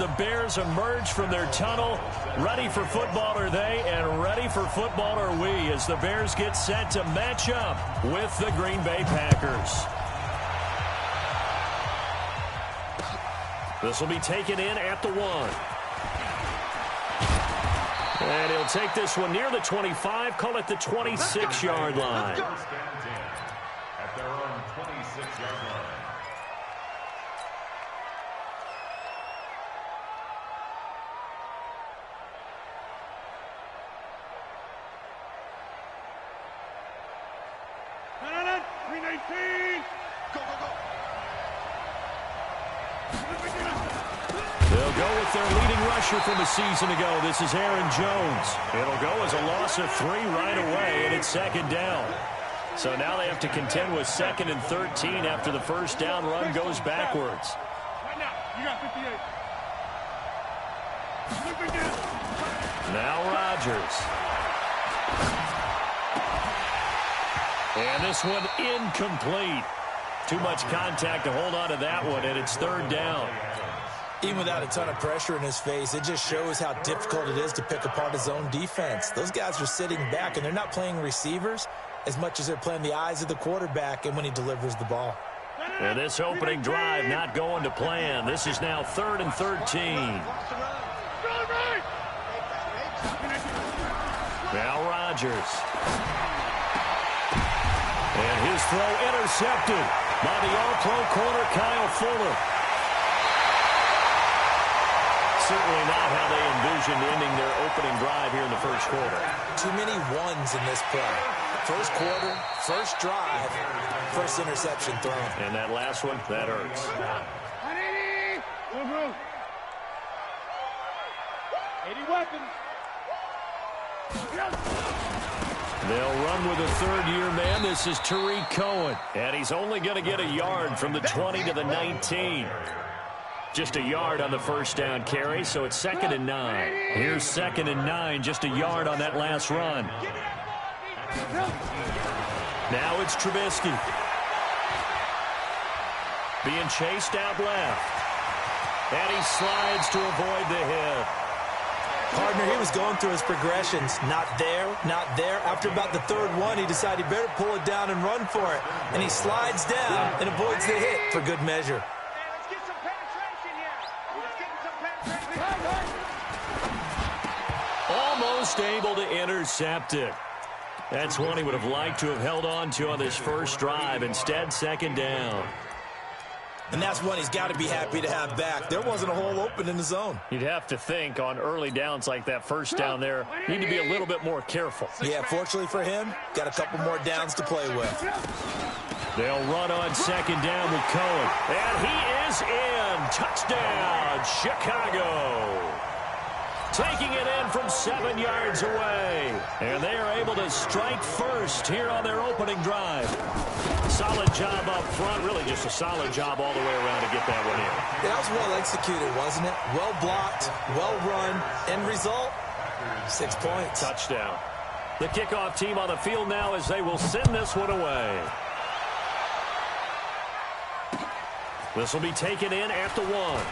the Bears emerge from their tunnel. Ready for football are they, and ready for football are we as the Bears get set to match up with the Green Bay Packers. This will be taken in at the 1. And he'll take this one near the 25, call it the 26-yard line. At their own 26-yard line. They'll go with their leading rusher from a season ago. This is Aaron Jones. It'll go as a loss of 3 right away, and it's second down. So now they have to contend with 2nd and 13 after the first down run goes backwards. Now Rodgers. And this one incomplete. Too much contact to hold on to that one, and it's 3rd down. Even without a ton of pressure in his face, it just shows how difficult it is to pick apart his own defense. Those guys are sitting back, and they're not playing receivers as much as they're playing the eyes of the quarterback and when he delivers the ball. And this opening drive not going to plan. This is now 3rd and 13. Now Rodgers. And his throw intercepted by the all-pro corner Kyle Fuller. Certainly not how they envisioned ending their opening drive here in the first quarter. Too many ones in this play. First quarter, first drive, first interception thrown. And that last one, that hurts. 80 weapons. They'll run with a third-year man. This is Tariq Cohen. And he's only going to get a yard from the 20 to the 19. Just a yard on the first down carry, so it's 2nd and 9. Here's 2nd and 9, just a yard on that last run. Now it's Trubisky. Being chased out left. And he slides to avoid the hit. Partner, he was going through his progressions. Not there, not there. After about the 3rd one, he decided he better pull it down and run for it. And he slides down and avoids the hit for good measure. Almost able to intercept it. That's one he would have liked to have held on to on this first drive. Instead, 2nd down. And that's one he's got to be happy to have back. There wasn't a hole open in the zone. You'd have to think on early downs like that first down there, need to be a little bit more careful. Yeah, fortunately for him, got a couple more downs to play with. They'll run on 2nd down with Cohen. And he is in. Touchdown, Chicago. Taking it in from 7 yards away. And they are able to strike first here on their opening drive. Solid job up front. Really just a solid job all the way around to get that one in. That was well executed, wasn't it? Well blocked, well run. End result, 6 points. Touchdown. The kickoff team on the field now as they will send this one away. This will be taken in at the 1.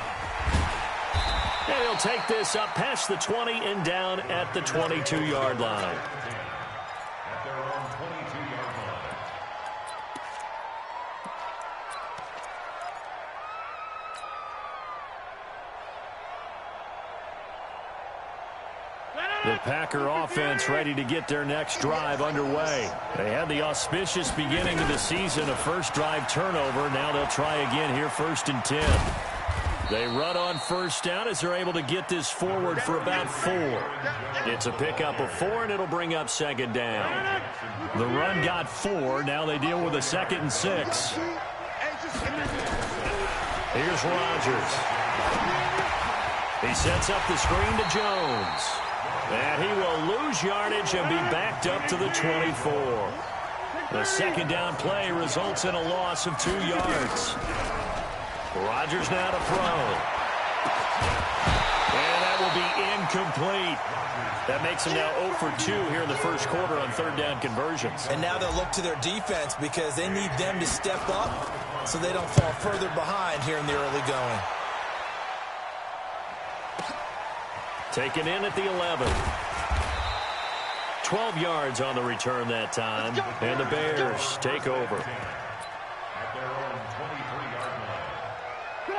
And he'll take this up past the 20 and down at the 22-yard line. At their own 22-yard line. The Packer offense ready to get their next drive underway. They had the auspicious beginning of the season, a first drive turnover. Now they'll try again here, 1st and 10. They run on first down as they're able to get this forward for about 4. It's a pickup of 4, and it'll bring up 2nd down. The run got 4. Now they deal with a 2nd and 6. Here's Rodgers. He sets up the screen to Jones. And he will lose yardage and be backed up to the 24. The 2nd down play results in a loss of 2 yards. Rodgers now to throw. And that will be incomplete. That makes him now 0 for 2 here in the first quarter on 3rd down conversions. And now they'll look to their defense because they need them to step up so they don't fall further behind here in the early going. Taken in at the 11. 12 yards on the return that time. And the Bears take over.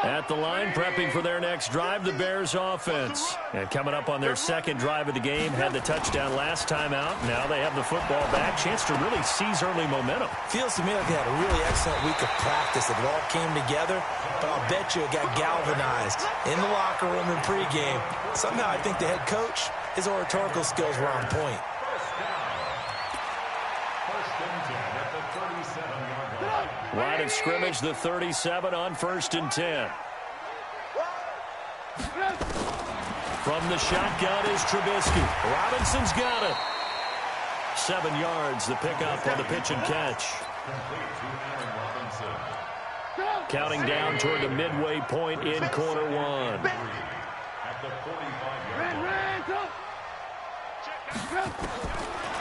At the line, prepping for their next drive, the Bears offense. And coming up on their second drive of the game, had the touchdown last time out. Now they have the football back. Chance to really seize early momentum. Feels to me like they had a really excellent week of practice. It all came together, but I'll bet you it got galvanized in the locker room in pregame. Somehow I think the head coach, his oratorical skills were on point. Line of scrimmage, the 37 on 1st and 10. From the shotgun is Trubisky. Robinson's got it. 7 yards, the pickup on the pitch and catch. Counting down toward the midway point in quarter one.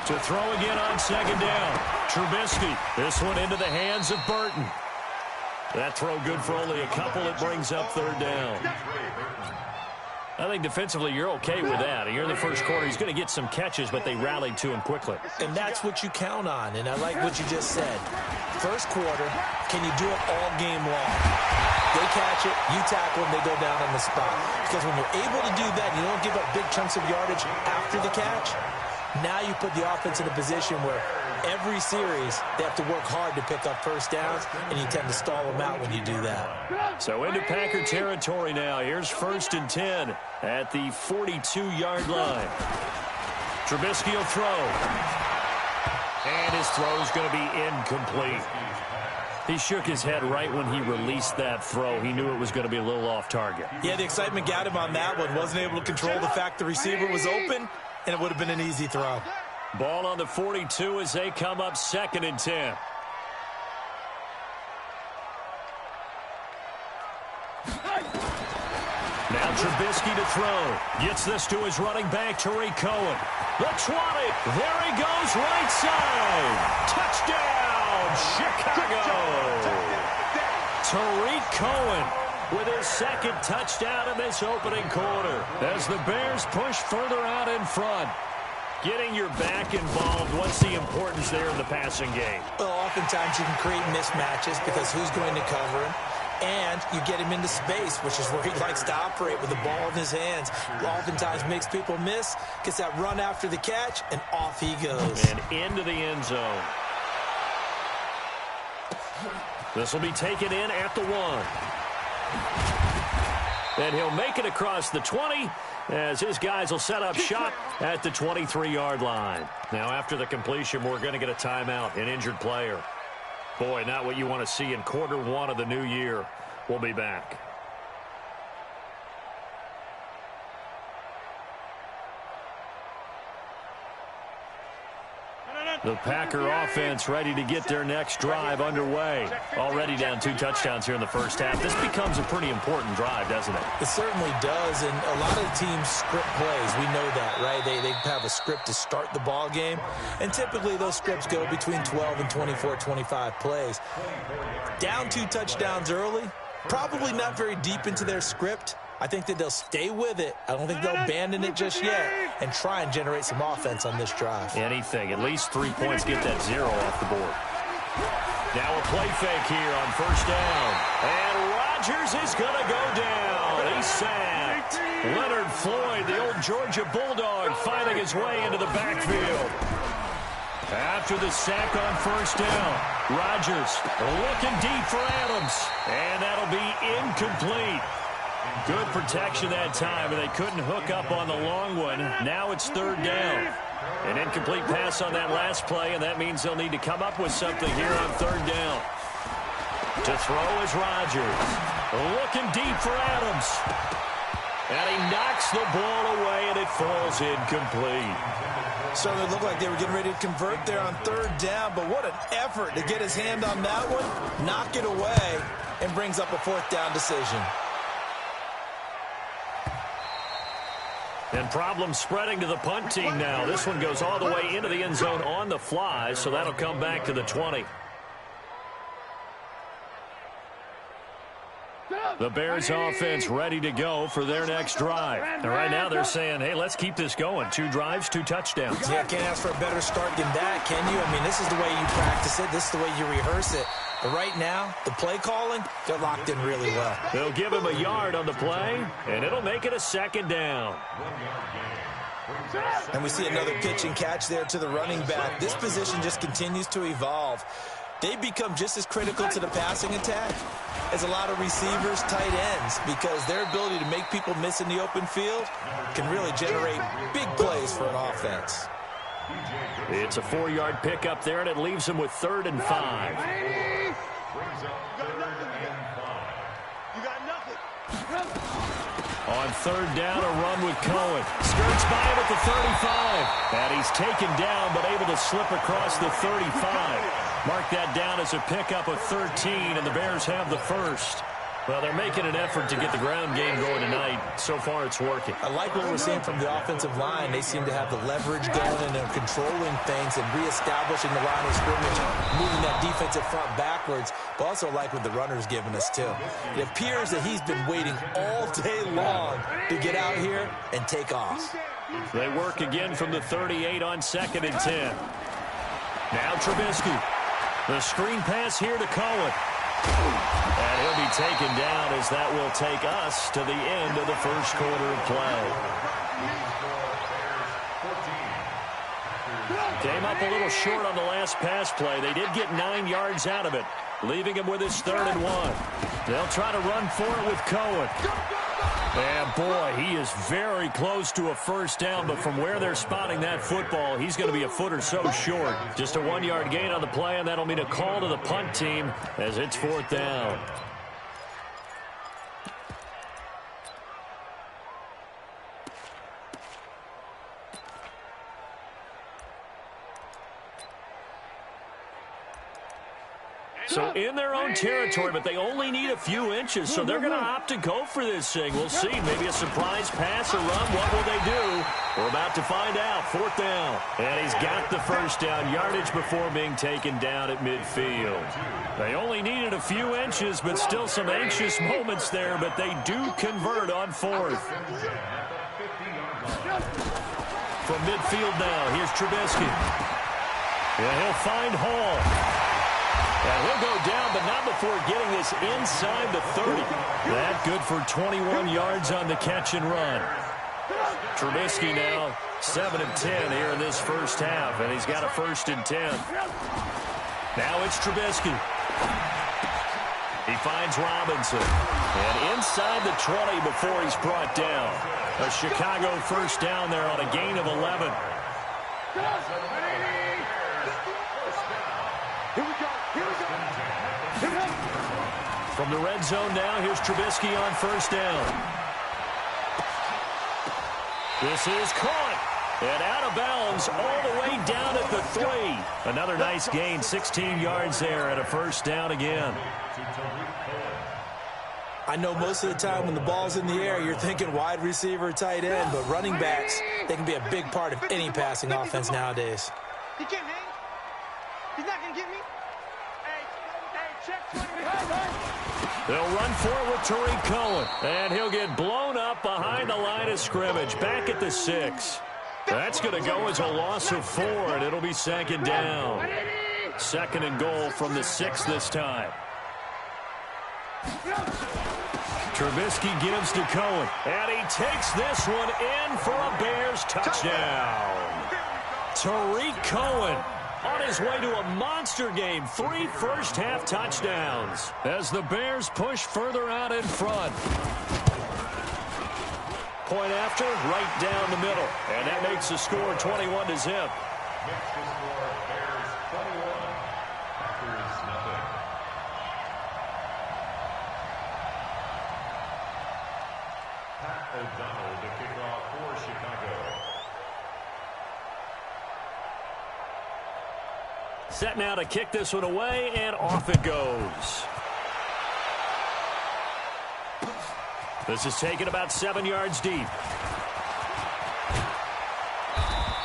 To throw again on second down. Trubisky. This one into the hands of Burton. That throw good for only a couple. It brings up third down. I think defensively you're okay with that. Here in the first quarter, he's going to get some catches, but they rallied to him quickly. And that's what you count on, and I like what you just said. First quarter, can you do it all game long? They catch it, you tackle them, they go down on the spot. Because when you're able to do that, you don't give up big chunks of yardage after the catch, now you put the offense in a position where every series they have to work hard to pick up first downs, and you tend to stall them out when you do that. So into Packer territory now. Here's 1st and 10 at the 42-yard line. Trubisky will throw. And his throw is going to be incomplete. He shook his head right when he released that throw. He knew it was going to be a little off target. Yeah, the excitement got him on that one. Wasn't able to control the fact the receiver was open, and it would have been an easy throw. Ball on the 42 as they come up 2nd and 10. Now Trubisky to throw. Gets this to his running back, Tariq Cohen. The 20. There he goes, right side. Touchdown, Chicago. Tariq Cohen with his second touchdown in this opening quarter as the Bears push further out in front. Getting your back involved, what's the importance there in the passing game? Well, oftentimes you can create mismatches because who's going to cover him? And you get him into space, which is where he likes to operate with the ball in his hands. Oftentimes makes people miss, gets that run after the catch, and off he goes. And into the end zone. This will be taken in at the 1. And he'll make it across the 20 as his guys will set up shop at the 23-yard line. Now, after the completion, we're going to get a timeout, an injured player. Boy, not what you want to see in quarter one of the new year. We'll be back. The Packer offense ready to get their next drive underway. Already down 2 touchdowns here in the first half. This becomes a pretty important drive, doesn't it? It certainly does, and a lot of teams script plays. We know that, right? They have a script to start the ball game, and typically those scripts go between 12 and 24, 25 plays. Down 2 touchdowns early, probably not very deep into their script. I think that they'll stay with it. I don't think they'll abandon it just yet and try and generate some offense on this drive. Anything. At least 3 points, get that 0 off the board. Now a play fake here on first down. And Rodgers is going to go down. He's sacked. Leonard Floyd, the old Georgia Bulldog, finding his way into the backfield. After the sack on first down, Rodgers looking deep for Adams. And that'll be incomplete. Good protection that time, and they couldn't hook up on the long one. Now it's third down. An incomplete pass on that last play, and that means they'll need to come up with something here on third down. To throw is Rodgers. Looking deep for Adams. And he knocks the ball away, and it falls incomplete. Certainly looked like they were getting ready to convert there on third down, but what an effort to get his hand on that one, knock it away, and brings up a 4th down decision. And problems spreading to the punt team now. This one goes all the way into the end zone on the fly, so that'll come back to the 20. The Bears offense ready to go for their next drive. And right now they're saying, hey, let's keep this going. 2 drives, 2 touchdowns. Yeah, can't ask for a better start than that, can you? I mean, this is the way you practice it. This is the way you rehearse it. But right now, the play calling, they're locked in really well. They'll give him a yard on the play, and it'll make it a 2nd down. And we see another pitch and catch there to the running back. This position just continues to evolve. They become just as critical to the passing attack as a lot of receivers, tight ends, because their ability to make people miss in the open field can really generate big plays for an offense. It's a 4-yard pickup there, and it leaves them with 3rd and 5. You got nothing. On 3rd down, a run with Cohen. Skirts by him at the 35. And he's taken down, but able to slip across the 35. Mark that down as a pickup of 13, and the Bears have the first. Well, they're making an effort to get the ground game going tonight. So far, it's working. I like what we're seeing from the offensive line. They seem to have the leverage going, and they're controlling things and reestablishing the line of scrimmage, moving that defensive front backwards. But also like what the runner's giving us, too. It appears that he's been waiting all day long to get out here and take off. They work again from the 38 on 2nd and 10. Now Trubisky. The screen pass here to Cohen. And he'll be taken down as that will take us to the end of the first quarter of play. Came up a little short on the last pass play. They did get 9 yards out of it, leaving him with his 3rd and 1. They'll try to run for it with Cohen. And, boy, he is very close to a first down, but from where they're spotting that football, he's going to be a foot or so short. Just a 1-yard gain on the play, and that'll mean a call to the punt team as it's 4th down. So in their own territory, but they only need a few inches, so they're going to opt to go for this thing. We'll see. Maybe a surprise pass or run. What will they do? We're about to find out. 4th down. And he's got the first down. Yardage before being taken down at midfield. They only needed a few inches, but still some anxious moments there, but they do convert on 4th. From midfield now, here's Trubisky. And he'll find Hall. And he'll go down, but not before getting this inside the 30. That good for 21 yards on the catch and run. Trubisky now 7 of 10 here in this first half, and he's got a 1st and 10. Now it's Trubisky. He finds Robinson. And inside the 20 before he's brought down. A Chicago first down there on a gain of 11. From the red zone now, here's Trubisky on 1st down. This is caught. And out of bounds all the way down at the 3. Another nice gain, 16 yards there and a 1st down again. I know most of the time when the ball's in the air, you're thinking wide receiver, tight end, but running backs, they can be a big part of any passing offense nowadays. He can't hang. He's not going to get me. Hey, check 20. They'll run for it with Tariq Cohen. And he'll get blown up behind the line of scrimmage, back at the 6. That's going to go as a loss of 4, and it'll be 2nd down. 2nd and goal from the 6 this time. Trubisky gives to Cohen, and he takes this one in for a Bears touchdown. Tariq Cohen on his way to a monster game. 3 first-half touchdowns as the Bears push further out in front. Point after, right down the middle. And that makes the score 21-0. O'Donnell to kick off for Chicago. Set now to kick this one away, and off it goes. This is taken about 7 yards deep.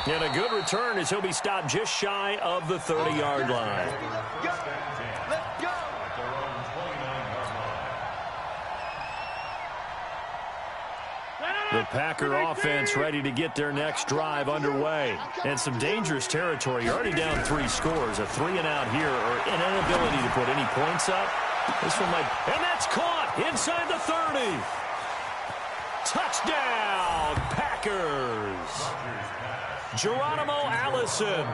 And a good return as he'll be stopped just shy of the 30-yard line. Let's go. The Packer offense ready to get their next drive underway. And some dangerous territory. You're already down 3 scores. A 3-and-out here or an inability to put any points up. This one might... And that's caught inside the 30. Touchdown, Packers. Geronimo Allison,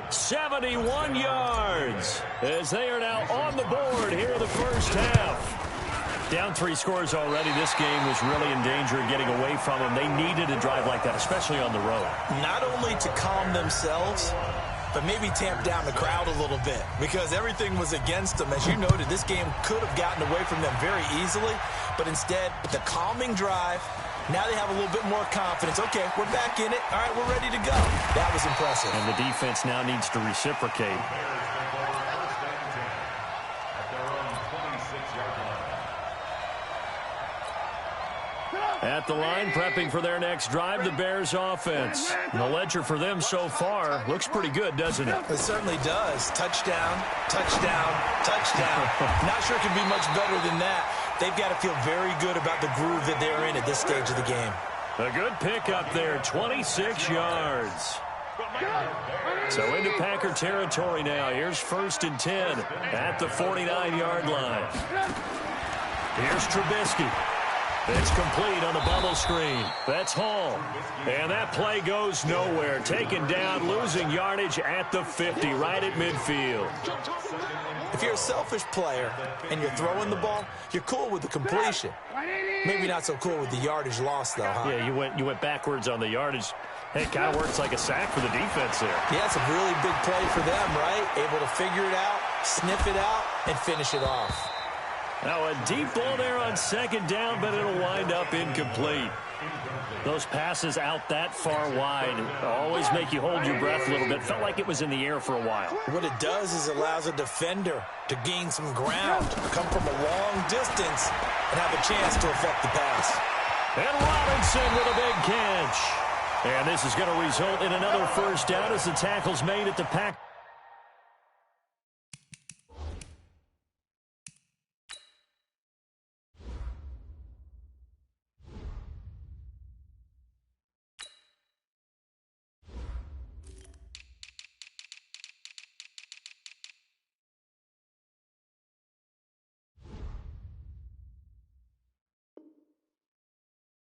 71 yards, as they are now on the board here in the first half. Down 3 scores already. This game was really in danger of getting away from them. They needed a drive like that, especially on the road. Not only to calm themselves, but maybe tamp down the crowd a little bit, because everything was against them. As you noted, this game could have gotten away from them very easily, but instead, the calming drive, now they have a little bit more confidence. Okay, we're back in it. All right, we're ready to go. That was impressive. And the defense now needs to reciprocate. At the line, prepping for their next drive, the Bears offense. The ledger for them so far looks pretty good, doesn't it? It certainly does. Touchdown, touchdown, touchdown. Not sure it can be much better than that. They've got to feel very good about the groove that they're in at this stage of the game. A good pickup there, 26 yards. So into Packer territory now. Here's 1st and 10 at the 49-yard line. Here's Trubisky. It's complete on the bubble screen. That's Hall. And that play goes nowhere. Taken down, losing yardage at the 50, right at midfield. If you're a selfish player and you're throwing the ball, you're cool with the completion. Maybe not so cool with the yardage loss, though, huh? Yeah, you went backwards on the yardage. Hey, it kind of works like a sack for the defense there. Yeah, it's a really big play for them, right? Able to figure it out, sniff it out, and finish it off. Now a deep ball there on 2nd down, but it'll wind up incomplete. Those passes out that far wide always make you hold your breath a little bit. Felt like it was in the air for a while. What it does is allows a defender to gain some ground, come from a long distance, and have a chance to affect the pass. And Robinson with a big catch. And this is going to result in another 1st down as the tackle's made at the Pack.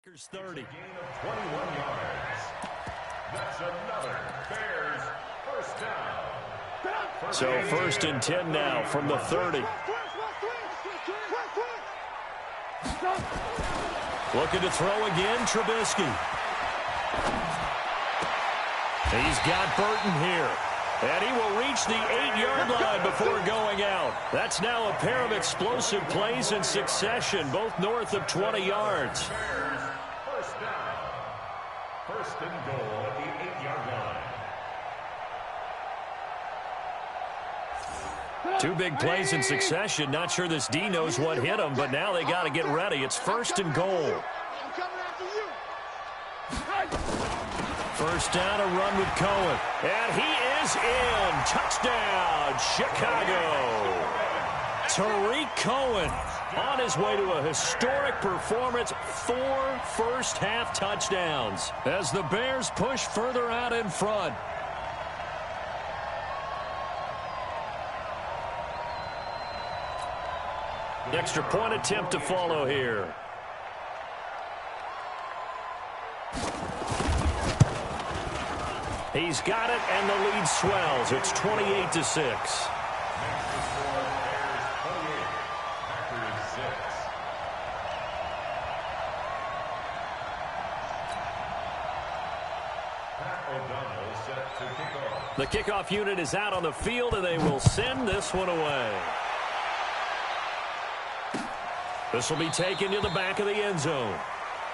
Packers 30. Gain of 21 yards. That's another Bears 1st down. So 1st and 10 now from the 30. Looking to throw again, Trubisky. He's got Burton here. And he will reach the 8-yard line before going out. That's now a pair of explosive plays in succession, both north of 20 yards. 1st down. 1st and goal at the 8-yard line. 2 big plays in succession. Not sure this D knows what hit him, but now they got to get ready. It's 1st and goal. 1st down, a run with Cohen. And he is in. Touchdown, Chicago. Tariq Cohen on his way to a historic performance. 4 first-half touchdowns as the Bears push further out in front. Extra point attempt to follow here. He's got it, and the lead swells. It's 28-6. The kickoff unit is out on the field, and they will send this one away. This will be taken to the back of the end zone.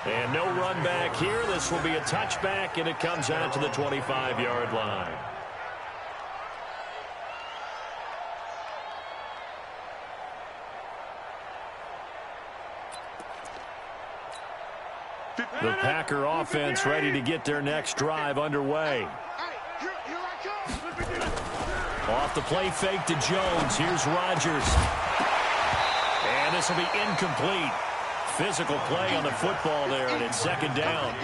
And no run back here. This will be a touchback, and it comes out to the 25-yard line. The Packer offense ready to get their next drive underway. Off the play fake to Jones. Here's Rodgers. And this will be incomplete. physical play on the football there, and it's second down.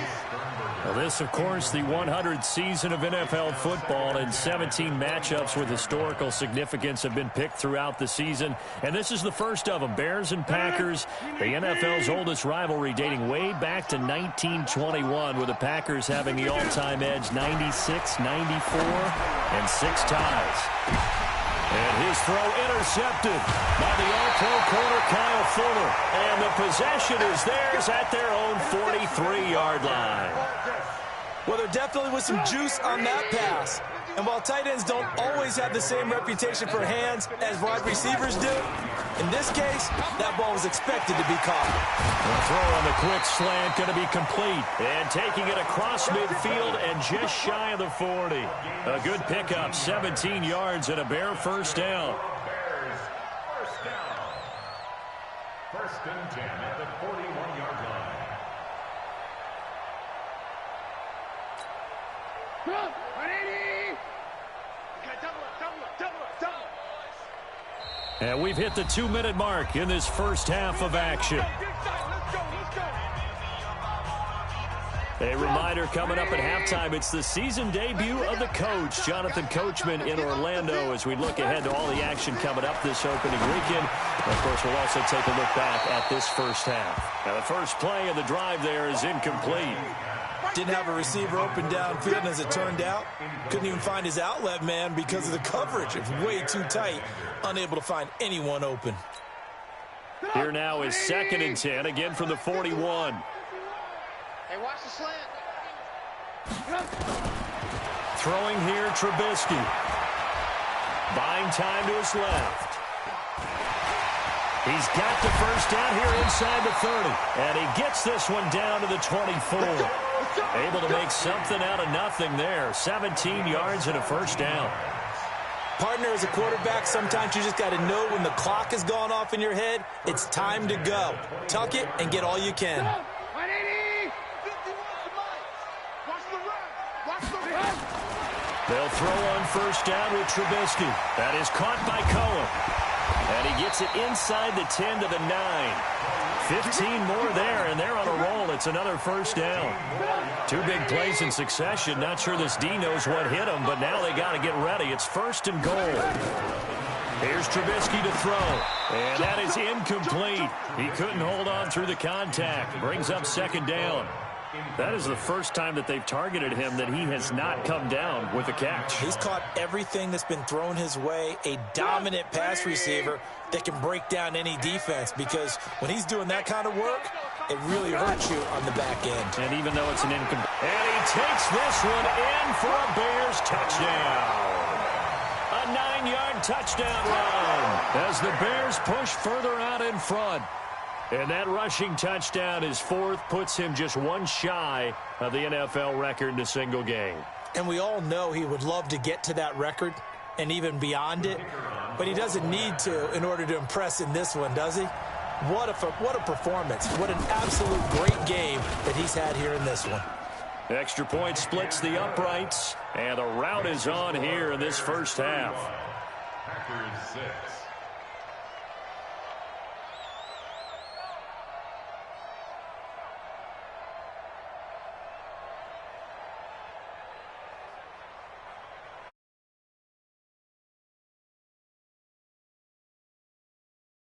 Well, this, of course, the 100th season of NFL football, and 17 matchups with historical significance have been picked throughout the season. And this is the first of them, Bears and Packers, the NFL's oldest rivalry dating way back to 1921, with the Packers having the all-time edge 96, 94, and 6 ties. And his throw intercepted by the all-pro corner Kyle Fuller. And the possession is theirs at their own 43-yard line. Well, there definitely was some juice on that pass. And while tight ends don't always have the same reputation for hands as wide receivers do, in this case, that ball was expected to be caught. The throw on the quick slant going to be complete. And taking it across midfield and just shy of the 40. A good pickup, 17 yards and a Bear first down. Bears first down. First and 10 at the 41-yard line. And we've hit the 2-minute mark in this first half of action. A reminder coming up at halftime, it's the season debut of the coach, Jonathan Coachman, in Orlando, as we look ahead to all the action coming up this opening weekend. And of course, we'll also take a look back at this first half. Now, the first play of the drive there is incomplete. Didn't have a receiver open downfield, and as it turned out, couldn't even find his outlet man because of the coverage. It was way too tight, unable to find anyone open. Here now is 2nd and 10, again from the 41. Hey, watch the slant. Throwing here, Trubisky. Buying time to his left. He's got the first down here inside the 30. And he gets this one down to the 24. Able to make something out of nothing there. 17 yards and a first down. Partner, as a quarterback, sometimes you just got to know when the clock has gone off in your head, it's time to go. Tuck it and get all you can. They'll throw on first down with Trubisky. That is caught by Cohen. And he gets it inside the 10 to the 9. 15 more there, and they're on a roll. It's another first down. 2 big plays in succession. Not sure this D knows what hit him, but now they got to get ready. It's 1st and goal. Here's Trubisky to throw, and that is incomplete. He couldn't hold on through the contact. Brings up 2nd down. That is the first time that they've targeted him that he has not come down with a catch. He's caught everything that's been thrown his way. A dominant pass receiver that can break down any defense, because when he's doing that kind of work, it really hurts you on the back end. And even though it's an incomplete, and he takes this one in for a Bears touchdown. A 9-yard touchdown run as the Bears push further out in front. And that rushing touchdown is 4th, puts him just one shy of the NFL record in a single game. And we all know he would love to get to that record and even beyond it, but he doesn't need to in order to impress in this one, does he? What a performance. What an absolute great game that he's had here in this one. Extra point splits the uprights, and the route is on here in this first half. Packers 6.